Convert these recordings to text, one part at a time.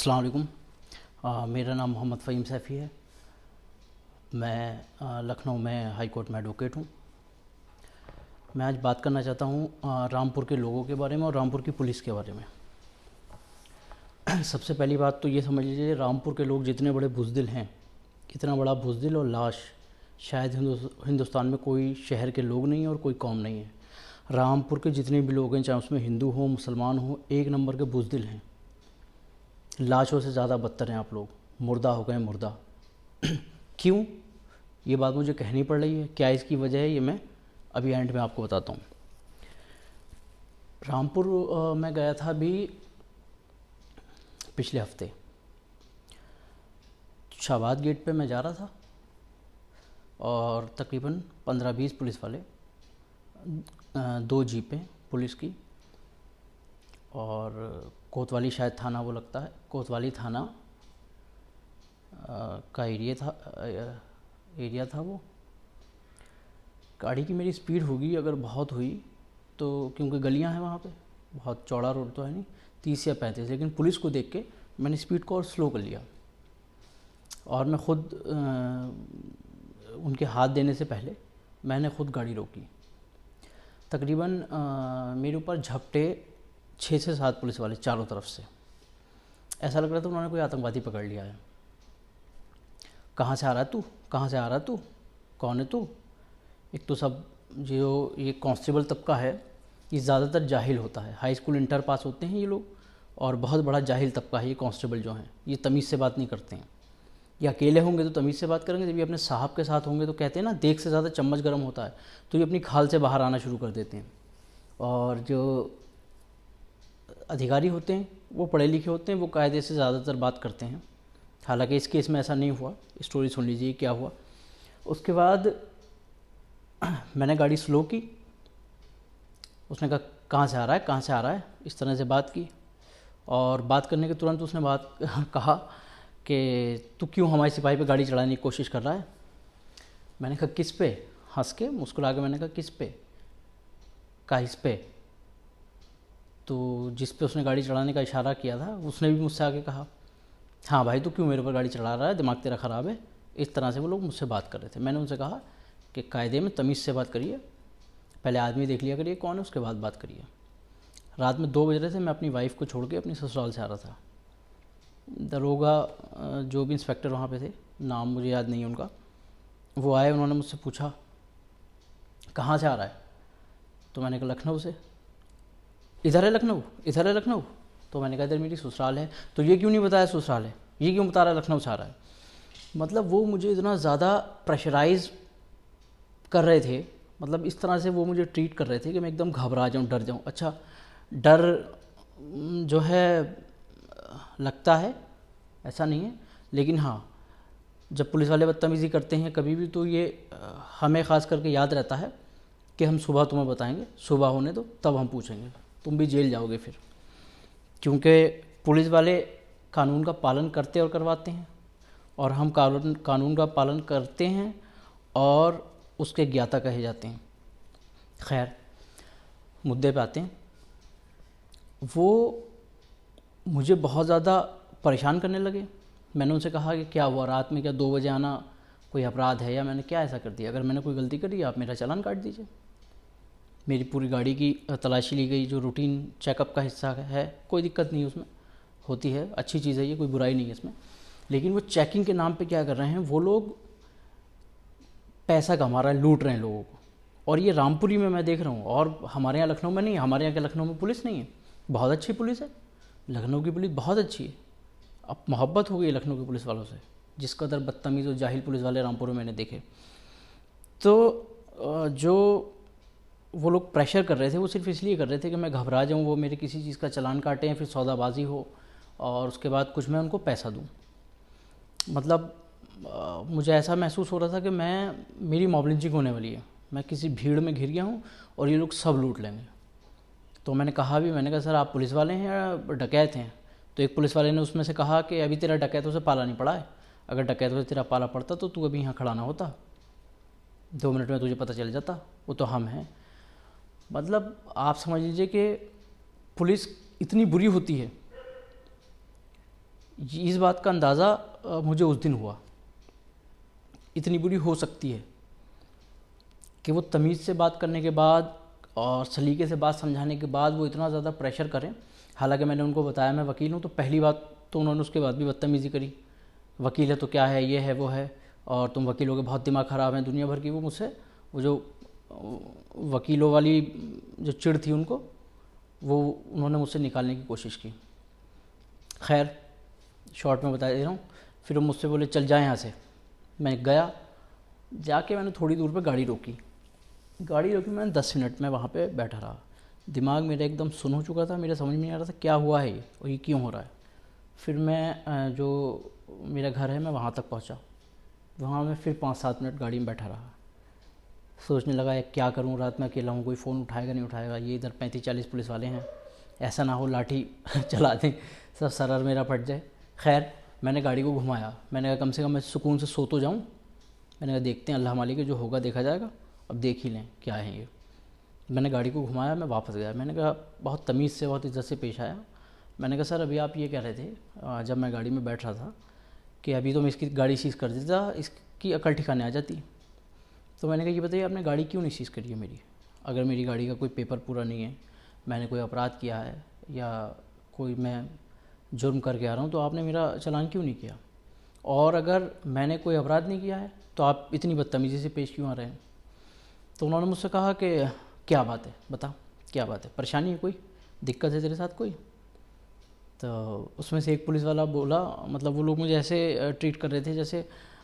अस्सलाम वालेकुम। मेरा नाम मोहम्मद फ़हीम सैफ़ी है। मैं लखनऊ में हाई कोर्ट में एडवोकेट हूँ। मैं आज बात करना चाहता हूँ रामपुर के लोगों के बारे में और रामपुर की पुलिस के बारे में। सबसे पहली बात तो ये समझ लीजिए, रामपुर के लोग जितने बड़े बुज़दिल हैं, इतना बड़ा बुज़दिल और लाश शायद हिंदुस्तान में कोई शहर के लोग नहीं हैं और कोई कौम नहीं है। रामपुर के जितने भी लोग हैं, चाहे उसमें हिंदू हों मुसलमान हों, एक नंबर के बुज़दिल हैं। लाशों से ज़्यादा बदतर हैं आप लोग, मुर्दा हो गए मुर्दा। क्यों ये बात मुझे कहनी पड़ रही है, क्या इसकी वजह है, ये मैं अभी एंड में आपको बताता हूँ। रामपुर मैं गया था अभी पिछले हफ्ते। शाहबाद गेट पे मैं जा रहा था और तकरीबन 15-20 पुलिस वाले, 2 जीपें पुलिस की, और कोतवाली शायद थाना वो लगता है, कोतवाली थाना का एरिया था वो। गाड़ी की मेरी स्पीड होगी अगर बहुत हुई तो, क्योंकि गलियां हैं वहाँ पे, बहुत चौड़ा रोड तो है नहीं, 30 या 35, लेकिन पुलिस को देख के मैंने स्पीड को और स्लो कर लिया और मैं ख़ुद उनके हाथ देने से पहले मैंने ख़ुद गाड़ी रोकी। तकरीबन मेरे ऊपर झपटे 6 से 7 पुलिस वाले चारों तरफ से। ऐसा लग रहा था उन्होंने कोई आतंकवादी पकड़ लिया है। कहाँ से आ रहा है तू, कहाँ से आ रहा है तू, कौन है तू। एक तो सब जो ये कांस्टेबल तबका है, ये ज़्यादातर जाहिल होता है, हाई स्कूल इंटर पास होते हैं ये लोग, और बहुत बड़ा जाहिल तबका है ये कांस्टेबल जो हैं। ये तमीज़ से बात नहीं करते हैं। ये अकेले होंगे तो तमीज़ से बात करेंगे, जब ये अपने साहब के साथ होंगे तो कहते हैं ना, देख से ज़्यादा चम्मच गर्म होता है, तो ये अपनी खाल से बाहर आना शुरू कर देते हैं। और जो अधिकारी होते हैं वो पढ़े लिखे होते हैं, वो कायदे से ज़्यादातर बात करते हैं। हालांकि इस केस में ऐसा नहीं हुआ, स्टोरी सुन लीजिए क्या हुआ। उसके बाद मैंने गाड़ी स्लो की। उसने कहा कहाँ से आ रहा है, कहाँ से आ रहा है, इस तरह से बात की। और बात करने के तुरंत उसने बात कहा कि तू क्यों हमारे सिपाही पे गाड़ी चढ़ाने की कोशिश कर रहा है। मैंने कहा किस पे, हंस के मुस्कुरा के मैंने कहा किस पे, कहा इस पे। तो जिस पे उसने गाड़ी चढ़ाने का इशारा किया था, उसने भी मुझसे आके कहा हाँ भाई तू क्यों मेरे ऊपर गाड़ी चढ़ा रहा है, दिमाग तेरा ख़राब है। इस तरह से वो लोग मुझसे बात कर रहे थे। मैंने उनसे कहा कि कायदे में तमीज़ से बात करिए, पहले आदमी देख लिया करिए कौन है, उसके बाद बात करिए। रात में 2 बज रहे थे, मैं अपनी वाइफ को छोड़ के अपनी ससुराल से आ रहा था। दरोगा जो भी इंस्पेक्टर वहाँ पे थे, नाम मुझे याद नहीं है उनका, वो आए, उन्होंने मुझसे पूछा कहाँ से आ रहा है। तो मैंने कहा लखनऊ से। इधर है लखनऊ, इधर है लखनऊ। तो मैंने कहा इधर मेरी ससुराल है। तो ये क्यों नहीं बताया ससुराल है, ये क्यों बता रहा है लखनऊ से आ रहा है। मतलब वो मुझे इतना ज़्यादा प्रेशराइज़ कर रहे थे, मतलब इस तरह से वो मुझे ट्रीट कर रहे थे कि मैं एकदम घबरा जाऊँ, डर जाऊँ। अच्छा, डर जो है लगता है, ऐसा नहीं है, लेकिन हाँ, जब पुलिस वाले बदतमीज़ी करते हैं कभी भी, तो ये हमें ख़ास करके याद रहता है कि हम सुबह तुम्हें बताएंगे, सुबह होने दो तब हम पूछेंगे, तुम भी जेल जाओगे फिर। क्योंकि पुलिस वाले कानून का पालन करते और करवाते हैं, और हम कानून का पालन करते हैं और उसके ज्ञाता कहे जाते हैं। खैर, मुद्दे पे आते हैं। वो मुझे बहुत ज़्यादा परेशान करने लगे। मैंने उनसे कहा कि क्या हुआ, रात में क्या 2 बजे आना कोई अपराध है, या मैंने क्या ऐसा कर दिया। अगर मैंने कोई गलती करी आप मेरा चालान काट दीजिए। मेरी पूरी गाड़ी की तलाशी ली गई, जो रूटीन चेकअप का हिस्सा है, कोई दिक्कत नहीं उसमें, होती है, अच्छी चीज़ है ये, कोई बुराई नहीं है इसमें। लेकिन वो चेकिंग के नाम पे क्या कर रहे हैं, वो लोग पैसा कमा रहे हैं, लूट रहे हैं लोगों को। और ये रामपुरी में मैं देख रहा हूँ, और हमारे यहाँ लखनऊ में नहीं है। हमारे यहाँ के लखनऊ में पुलिस नहीं है, बहुत अच्छी पुलिस है, लखनऊ की पुलिस बहुत अच्छी है। अब मोहब्बत हो गई लखनऊ की पुलिस वालों से, जिस कदर बदतमीज़ और जाहिल पुलिस वाले रामपुर में मैंने देखे। तो जो वो लोग प्रेशर कर रहे थे, वो सिर्फ इसलिए कर रहे थे कि मैं घबरा जाऊँ, वो मेरे किसी चीज़ का चालान काटें, फिर सौदाबाजी हो, और उसके बाद कुछ मैं उनको पैसा दूँ। मतलब मुझे ऐसा महसूस हो रहा था कि मेरी मॉब लिंचिंग होने वाली है, मैं किसी भीड़ में घिर गया हूँ और ये लोग सब लूट लेंगे। तो मैंने कहा सर आप पुलिस वाले हैं या डकैत हैं। तो एक पुलिस वाले ने उसमें से कहा कि अभी तेरा डकैतों से पाला नहीं पड़ा है, अगर डकैतों से तेरा पाला पड़ता तो तू अभी यहाँ खड़ा ना होता, 2 मिनट में तुझे पता चल जाता, वो तो हम हैं। मतलब आप समझ लीजिए कि पुलिस इतनी बुरी होती है, इस बात का अंदाज़ा मुझे उस दिन हुआ, इतनी बुरी हो सकती है कि वो तमीज़ से बात करने के बाद और सलीके से बात समझाने के बाद वो इतना ज़्यादा प्रेशर करें। हालांकि मैंने उनको बताया मैं वकील हूँ, तो पहली बात तो उन्होंने उसके बाद भी बदतमीज़ी करी, वकील है तो क्या है, ये है वो है, और तुम वकीलों के बहुत दिमाग ख़राब हैं, दुनिया भर की। वो मुझसे वो जो वकीलों वाली जो चिढ़ थी उनको, वो उन्होंने मुझसे निकालने की कोशिश की। खैर शॉर्ट में बता दे रहा हूँ। फिर वो मुझसे बोले चल जाए यहाँ से। मैं गया, जाके मैंने थोड़ी दूर पे गाड़ी रोकी। मैंने 10 मिनट में वहाँ पे बैठा रहा। दिमाग मेरा एकदम सुन हो चुका था, मेरा समझ में नहीं आ रहा था क्या हुआ है ये और ये क्यों हो रहा है। फिर मैं जो मेरा घर है मैं वहाँ तक पहुँचा। वहाँ मैं फिर 5-7 मिनट गाड़ी में बैठा रहा, सोचने लगा यार क्या करूँ, रात में अकेला हूँ, कोई फ़ोन उठाएगा नहीं उठाएगा, ये इधर 35-40 पुलिस वाले हैं, ऐसा ना हो लाठी चला दें सब सरर मेरा फट जाए। खैर मैंने गाड़ी को घुमाया, मैंने कहा कम से कम मैं सुकून से सो तो जाऊँ। मैंने कहा देखते हैं, अल्लाह मालिक है, जो होगा देखा जाएगा, अब देख ही लें क्या है ये। मैंने गाड़ी को घुमाया, मैं वापस गया। मैंने कहा बहुत तमीज़ से बहुत इज़्ज़त से पेश आया। मैंने कहा सर अभी आप ये कह रहे थे जब मैं गाड़ी में बैठ रहा था कि अभी तो मैं इसकी गाड़ी सीज़ कर देता, इसकी अकल ठिकाने आ जाती। तो मैंने कहा ये बताइए आपने गाड़ी क्यों नहीं सीज़ करी है मेरी? अगर मेरी गाड़ी का कोई पेपर पूरा नहीं है, मैंने कोई अपराध किया है या कोई मैं जुर्म करके आ रहा हूँ, तो आपने मेरा चालान क्यों नहीं किया? और अगर मैंने कोई अपराध नहीं किया है तो आप इतनी बदतमीज़ी से पेश क्यों आ रहे हैं? तो उन्होंने मुझसे कहा कि क्या बात है, बता क्या बात है, परेशानी है, कोई दिक्कत है तेरे साथ कोई? तो उसमें से एक पुलिस वाला बोला, मतलब वो लोग मुझे ऐसे ट्रीट कर रहे थे जैसे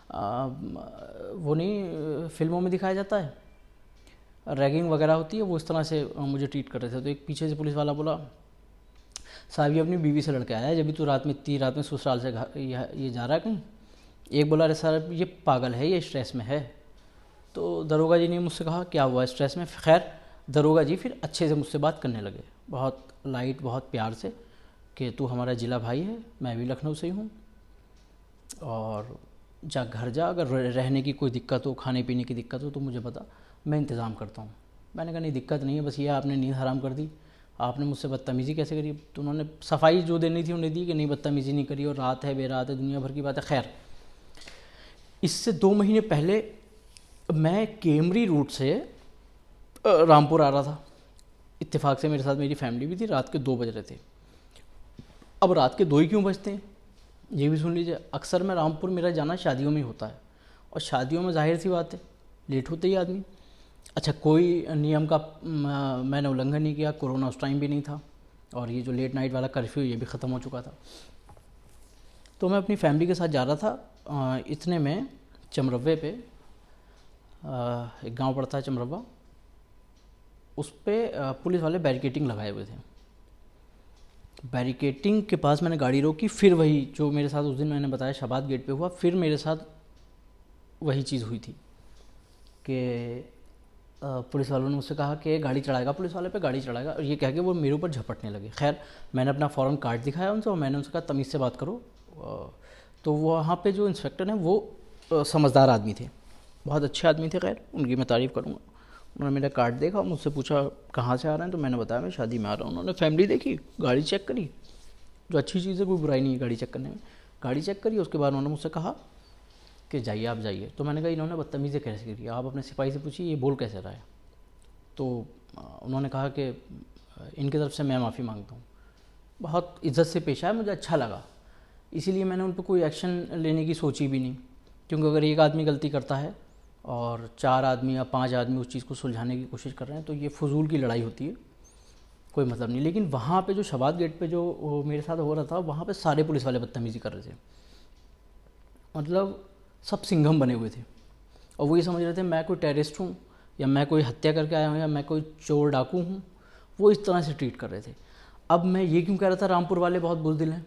वो नहीं फिल्मों में दिखाया जाता है, रैगिंग वगैरह होती है, वो इस तरह से मुझे ट्रीट कर रहे थे। तो एक पीछे से पुलिस वाला बोला साहब ये अपनी बीवी से लड़के आया है, जब भी तू इतनी रात में ससुराल से ये जा रहा है कहीं। एक बोला अरे सर ये पागल है, ये स्ट्रेस में है। तो दरोगा जी ने मुझसे कहा क्या हुआ स्ट्रेस में? खैर दरोगा जी फिर अच्छे से मुझसे बात करने लगे, बहुत लाइट बहुत प्यार से, कि तू हमारा ज़िला भाई है, मैं भी लखनऊ से ही हूँ, और जा घर जा, अगर रहने की कोई दिक्कत हो, खाने पीने की दिक्कत हो तो मुझे बता, मैं इंतज़ाम करता हूँ। मैंने कहा नहीं दिक्कत नहीं है, बस ये आपने नींद हराम कर दी, आपने मुझसे बदतमीज़ी कैसे करी? तो उन्होंने सफाई जो देनी थी उन्हें दी कि नहीं बदतमीज़ी नहीं करी, और रात है बेरात है, दुनिया भर की बात है। खैर इससे 2 महीने पहले मैं केमरी रूट से रामपुर आ रहा था, इत्तेफाक से मेरे साथ मेरी फैमिली भी थी। रात के 2 बज रहे थे। अब रात के 2 ही क्यों बजते हैं ये भी सुन लीजिए। अक्सर मैं रामपुर, मेरा जाना शादियों में ही होता है, और शादियों में जाहिर सी बात है लेट होते ही आदमी। अच्छा कोई नियम का मैंने उल्लंघन नहीं किया, कोरोना उस टाइम भी नहीं था, और ये जो लेट नाइट वाला कर्फ्यू ये भी ख़त्म हो चुका था। तो मैं अपनी फैमिली के साथ जा रहा था। इतने में चमरवे पे एक गांव पड़ता है चमरवा, उस पर पुलिस वाले बैरिकेटिंग लगाए हुए थे। बैरिकेटिंग के पास मैंने गाड़ी रोकी, फिर वही जो मेरे साथ उस दिन मैंने बताया शबाद गेट पे हुआ, फिर मेरे साथ वही चीज़ हुई थी कि पुलिस वालों ने मुझसे कहा कि गाड़ी चढ़ाएगा, पुलिस वाले पे गाड़ी चढ़ाएगा, और ये कह के वो मेरे ऊपर झपटने लगे। खैर मैंने अपना फ़ौरन कार्ड दिखाया उनसे, और मैंने उनसे कहा तमीज़ से बात करो। तो वहाँ पे जो इंस्पेक्टर हैं वो समझदार आदमी थे, बहुत अच्छे आदमी थे, खैर उनकी मैं तारीफ़ करूँगा। उन्होंने मेरा कार्ड देखा और मुझसे पूछा कहाँ से आ रहे हैं, तो मैंने बताया मैं शादी में आ रहा हूँ। उन्होंने फैमिली देखी, गाड़ी चेक करी, जो अच्छी चीज़ है, कोई बुराई नहीं है गाड़ी चेक करने में। गाड़ी चेक करी, उसके बाद उन्होंने मुझसे कहा कि जाइए आप जाइए। तो मैंने कहा इन्होंने बदतमीज़ी कैसे करी, आप अपने सिपाही से पूछिए ये बोल कैसे रहा है। तो उन्होंने कहा कि इनकी तरफ से मैं माफ़ी मांगता हूँ। बहुत इज़्ज़त से पेश आया, मुझे अच्छा लगा, इसीलिए मैंने उन पर कोई एक्शन लेने की सोची भी नहीं, क्योंकि अगर एक आदमी गलती करता है और 4 आदमी या 5 आदमी उस चीज़ को सुलझाने की कोशिश कर रहे हैं तो ये फजूल की लड़ाई होती है, कोई मतलब नहीं। लेकिन वहाँ पे जो शबाद गेट पे जो मेरे साथ हो रहा था, वहाँ पे सारे पुलिस वाले बदतमीज़ी कर रहे थे, मतलब सब सिंघम बने हुए थे, और वो ये समझ रहे थे मैं कोई टेररिस्ट हूँ, या मैं कोई हत्या करके आया हूँ, या मैं कोई चोर डाकू हूँ। वो इस तरह से ट्रीट कर रहे थे। अब मैं ये क्यों कह रहा था रामपुर वाले बहुत बुज़दिल हैं?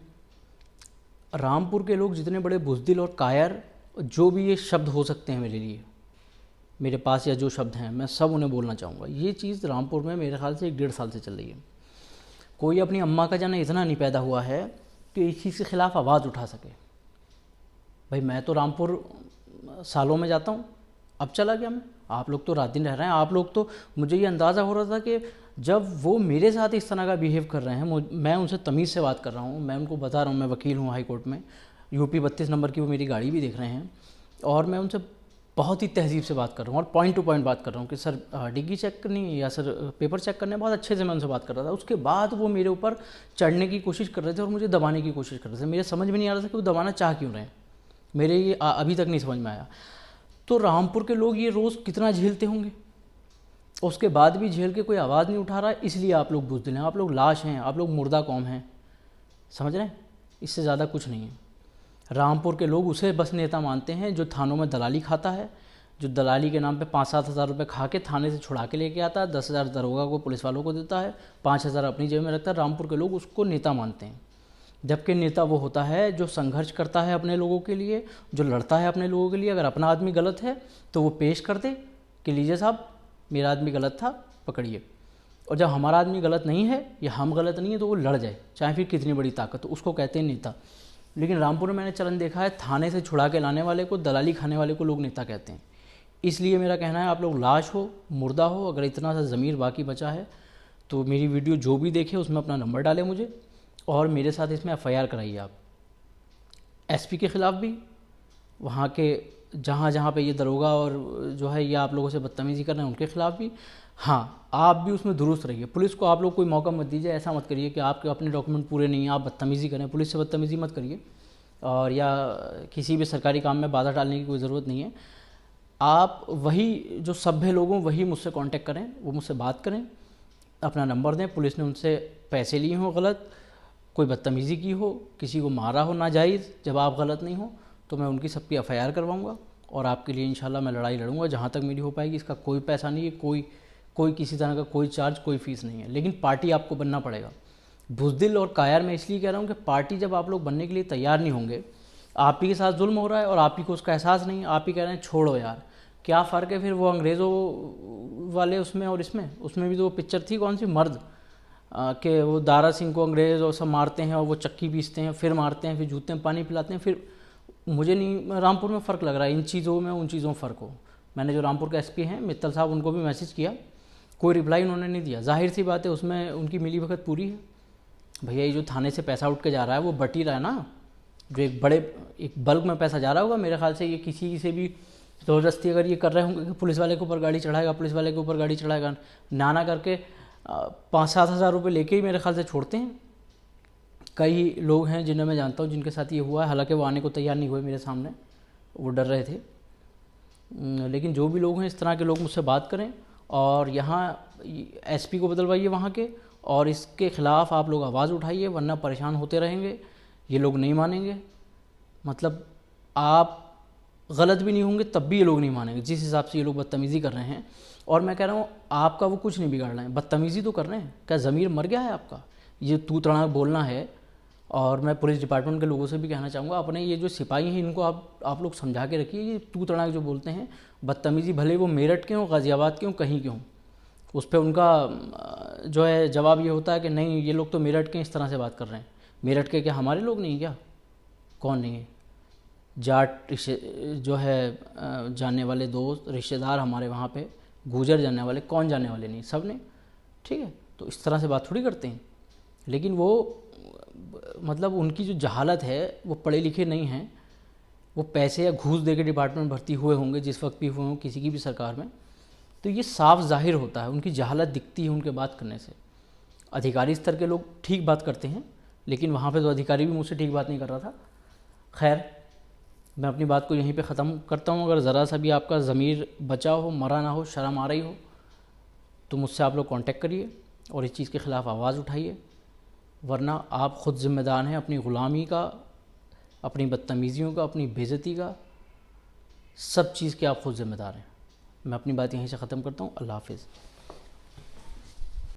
रामपुर के लोग जितने बड़े बुज़दिल और कायर, जो भी ये शब्द हो सकते हैं मेरे लिए, मेरे पास या जो शब्द हैं, मैं सब उन्हें बोलना चाहूँगा। ये चीज़ रामपुर में मेरे ख्याल से 1-1.5 साल से चल रही है। कोई अपनी अम्मा का जाना इतना नहीं पैदा हुआ है कि इस चीज़ के ख़िलाफ़ आवाज़ उठा सके। भाई मैं तो रामपुर सालों में जाता हूँ, अब चला गया मैं, आप लोग तो रात दिन रह रहे हैं। आप लोग तो, मुझे ये अंदाज़ा हो रहा था कि जब वो मेरे साथ इस तरह का बिहेव कर रहे हैं, मैं उनसे तमीज़ से बात कर रहा हूँ, मैं उनको बता रहा हूँ मैं वकील हूँ हाई कोर्ट में, यूपी 32 नंबर की वो मेरी गाड़ी भी देख रहे हैं, और मैं उनसे बहुत ही तहज़ीब से बात कर रहा हूँ और पॉइंट टू पॉइंट बात कर रहा हूँ कि सर डिग्गी चेक करनी या सर पेपर चेक करने, बहुत अच्छे से मैं उनसे बात कर रहा था। उसके बाद वो मेरे ऊपर चढ़ने की कोशिश कर रहे थे और मुझे दबाने की कोशिश कर रहे थे। मेरे समझ में नहीं आ रहा था कि वो दबाना चाह क्यों रहे हैं, मेरे ये अभी तक नहीं समझ में आया। तो रामपुर के लोग ये रोज़ कितना झेलते होंगे, उसके बाद भी झेल के कोई आवाज़ नहीं उठा रहा है, इसलिए आप लोग बुज़दिल हैं, आप लोग लाश हैं, आप लोग मुर्दा कौम हैं, समझ रहे हैं? इससे ज़्यादा कुछ नहीं है। रामपुर के लोग उसे बस नेता मानते हैं जो थानों में दलाली खाता है, जो दलाली के नाम पे 5-7 हज़ार रुपये खा के थाने से छुड़ा के लेके आता है, 10,000 दरोगा को पुलिस वालों को देता है, 5,000 अपनी जेब में रखता है। रामपुर के लोग उसको नेता मानते हैं, जबकि नेता वो होता है जो संघर्ष करता है अपने लोगों के लिए, जो लड़ता है अपने लोगों के लिए। अगर अपना आदमी गलत है तो वो पेश कर दे कि लीजिए साहब मेरा आदमी गलत था, पकड़िए। और जब हमारा आदमी गलत नहीं है या हम गलत नहीं है तो वो लड़ जाए, चाहे फिर कितनी बड़ी ताकत, तो उसको कहते हैं नेता। लेकिन रामपुर में मैंने चलन देखा है, थाने से छुड़ा के लाने वाले को, दलाली खाने वाले को लोग नेता कहते हैं। इसलिए मेरा कहना है आप लोग लाश हो, मुर्दा हो, अगर इतना सा ज़मीर बाकी बचा है तो मेरी वीडियो जो भी देखे उसमें अपना नंबर डालें मुझे, और मेरे साथ इसमें FIR कराइए आप, SP के ख़िलाफ़ भी, वहाँ के जहाँ जहाँ पे ये दरोगा और जो है ये आप लोगों से बदतमीज़ी कर रहे हैं उनके ख़िलाफ़ भी। हाँ, आप भी उसमें दुरुस्त रहिए। पुलिस को आप लोग कोई मौका मत दीजिए, ऐसा मत करिए कि आपके अपने डॉक्यूमेंट पूरे नहीं हैं, आप बदतमीज़ी करें, पुलिस से बदतमीज़ी मत करिए, और या किसी भी सरकारी काम में बाधा डालने की कोई ज़रूरत नहीं है। आप वही जो सभ्य लोग हों वही मुझसे कांटेक्ट करें, वो मुझसे बात करें, अपना नंबर दें। पुलिस ने उनसे पैसे लिए हों गलत, कोई बदतमीज़ी की हो, किसी को मारा हो नाजायज़, जब आप गलत नहीं हो तो मैं उनकी सबकी FIR करवाऊँगा और आपके लिए इंशाल्लाह मैं लड़ाई लड़ूंगा जहाँ तक मेरी हो पाएगी। इसका कोई पैसा नहीं है, कोई किसी तरह का कोई चार्ज, कोई फ़ीस नहीं है, लेकिन पार्टी आपको बनना पड़ेगा। बुज़दिल और कायर मैं इसलिए कह रहा हूँ कि पार्टी जब आप लोग बनने के लिए तैयार नहीं होंगे, आप ही के साथ जुल्म हो रहा है और आप ही को उसका एहसास नहीं है, आप ही कह रहे हैं छोड़ो यार, क्या फ़र्क है फिर वो अंग्रेज़ों वाले उसमें और उसमें भी तो वो पिक्चर थी कौन सी, मर्द, कि वो दारा सिंह को अंग्रेज़ और सब मारते हैं और वो चक्की पीसते हैं, फिर मारते हैं, फिर जूते में पानी पिलाते हैं। फिर मुझे नहीं रामपुर में फ़र्क लग रहा है इन चीज़ों में, उन चीज़ों में फ़र्क हो। मैंने जो रामपुर का SP हैं मित्तल साहब, उनको भी मैसेज किया, कोई रिप्लाई उन्होंने नहीं दिया। जाहिर सी बात है उसमें उनकी मिली भगत पूरी है। भैया ये जो थाने से पैसा उठ के जा रहा है वो बट ही रहा है ना, जो एक बल्क में पैसा जा रहा होगा। मेरे ख्याल से ये किसी से भी ज़बरदस्ती अगर ये कर रहे होंगे कि पुलिस वाले के ऊपर गाड़ी चढ़ाएगा, पुलिस वाले के ऊपर गाड़ी चढ़ाएगा, नाना करके 5-7 हज़ार रुपये लेके ही मेरे ख्याल से छोड़ते हैं। कई लोग हैं जिन्हें मैं जानता हूँ जिनके साथ ये हुआ है, हालांकि वो आने को तैयार नहीं हुए मेरे सामने, वो डर रहे थे। लेकिन जो भी लोग हैं इस तरह के लोग मुझसे बात करें और यहाँ SP को बदलवाइए वहाँ के, और इसके ख़िलाफ़ आप लोग आवाज़ उठाइए, वरना परेशान होते रहेंगे, ये लोग नहीं मानेंगे। मतलब आप गलत भी नहीं होंगे तब भी ये लोग नहीं मानेंगे, जिस हिसाब से ये लोग बदतमीज़ी कर रहे हैं। और मैं कह रहा हूँ आपका वो कुछ नहीं बिगाड़ रहे हैं, बदतमीज़ी तो कर रहे हैं। क्या ज़मीर मर गया है आपका? ये तू तड़ाक बोलना है। और मैं पुलिस डिपार्टमेंट के लोगों से भी कहना चाहूँगा, अपने ये जो सिपाही हैं इनको आप लोग समझा के रखिए, ये तू तड़ाक जो बोलते हैं, बदतमीज़ी भले वो मेरठ के हों, गाज़ियाबाद के हों, कहीं के हों, उस पर उनका जो है जवाब ये होता है कि नहीं ये लोग तो मेरठ के इस तरह से बात कर रहे हैं। मेरठ के क्या हमारे लोग नहीं क्या? कौन नहीं है? जाट जो है जानने वाले दोस्त रिश्तेदार हमारे वहाँ पे, गुजर जानने वाले, कौन जानने वाले नहीं, सब ने, ठीक है। तो इस तरह से बात थोड़ी करते हैं। लेकिन वो मतलब उनकी जो जहालत है, वो पढ़े लिखे नहीं हैं, वो पैसे या घूस दे के डिपार्टमेंट भर्ती हुए होंगे जिस वक्त भी हुए हों किसी की भी सरकार में, तो ये साफ जाहिर होता है, उनकी जहालत दिखती है उनके बात करने से। अधिकारी स्तर के लोग ठीक बात करते हैं, लेकिन वहाँ पे तो अधिकारी भी मुझसे ठीक बात नहीं कर रहा था। खैर, मैं अपनी बात को यहीं पे ख़त्म करता हूँ। अगर ज़रा सा भी आपका ज़मीर बचा हो, मरा ना हो, शर्म आ रही हो, तो मुझसे आप लोग कांटेक्ट करिए और इस चीज़ के ख़िलाफ़ आवाज़ उठाइए, वरना आप ख़ुद ज़िम्मेदार हैं अपनी ग़ुलामी का, अपनी बदतमीज़ियों का, अपनी बेइज़्ज़ती का, सब चीज़ के आप ख़ुद ज़िम्मेदार हैं। मैं अपनी बात यहीं से ख़त्म करता हूँ। अल्लाह हाफ़िज़।